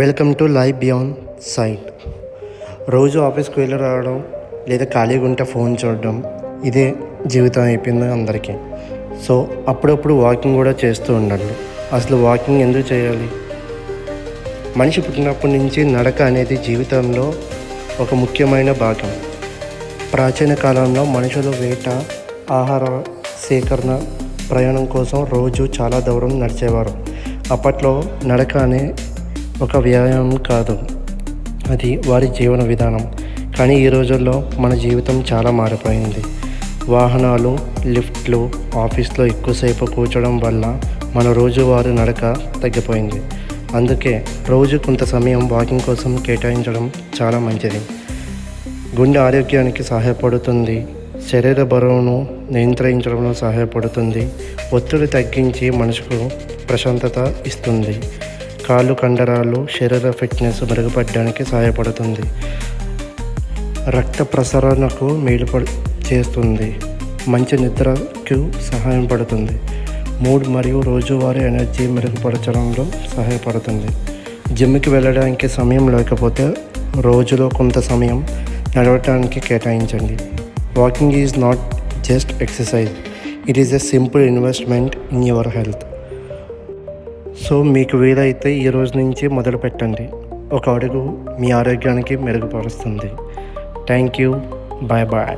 Welcome to life beyond sight. రోజు ఆఫీస్కి వెళ్ళి రావడం లేదా ఖాళీగా ఉంటే ఫోన్ చూడడం ఇదే జీవితం అయిపోయింది అందరికీ. సో అప్పుడప్పుడు వాకింగ్ కూడా చేస్తూ ఉండండి. అసలు వాకింగ్ ఎందుకు చేయాలి? మనిషి పుట్టినప్పటి నుంచి నడక అనేది జీవితంలో ఒక ముఖ్యమైన భాగం. ప్రాచీన కాలంలో మనుషులు వేట, ఆహార సేకరణ, ప్రయాణం కోసం రోజు చాలా దూరం నడిచేవారు. అప్పట్లో నడక అనే ఒక వ్యాయామం కాదు, అది వారి జీవన విధానం. కానీ ఈ రోజుల్లో మన జీవితం చాలా మారిపోయింది. వాహనాలు, లిఫ్ట్లు, ఆఫీస్లో ఎక్కువసేపు కూర్చోడం వల్ల మన రోజువారీ నడక తగ్గిపోయింది. అందుకే రోజు కొంత సమయం వాకింగ్ కోసం కేటాయించడం చాలా మంచిది. గుండె ఆరోగ్యానికి సహాయపడుతుంది, శరీర బరువును నియంత్రించడంలో సహాయపడుతుంది, ఒత్తిడి తగ్గించి మనసుకు ప్రశాంతత ఇస్తుంది, కాళ్ళు కండరాలు, శరీర ఫిట్నెస్ మెరుగుపడడానికి సహాయపడుతుంది, రక్త ప్రసరణకు మేలు చేస్తుంది, మంచి నిద్రకు సహాయం పడుతుంది, మూడ్ మరియు రోజువారీ ఎనర్జీ మెరుగుపరచడంలో సహాయపడుతుంది. జిమ్కి వెళ్ళడానికి సమయం లేకపోతే రోజులో కొంత సమయం నడవటానికి కేటాయించండి. Walking is not just exercise, it is a simple investment in your health. So మీకు వీలైతే ఈ రోజు నుంచి మొదలు పెట్టండి. ఒక అడుగు మీ ఆరోగ్యానికి మెరుగుపరుస్తుంది. Thank you. Bye bye.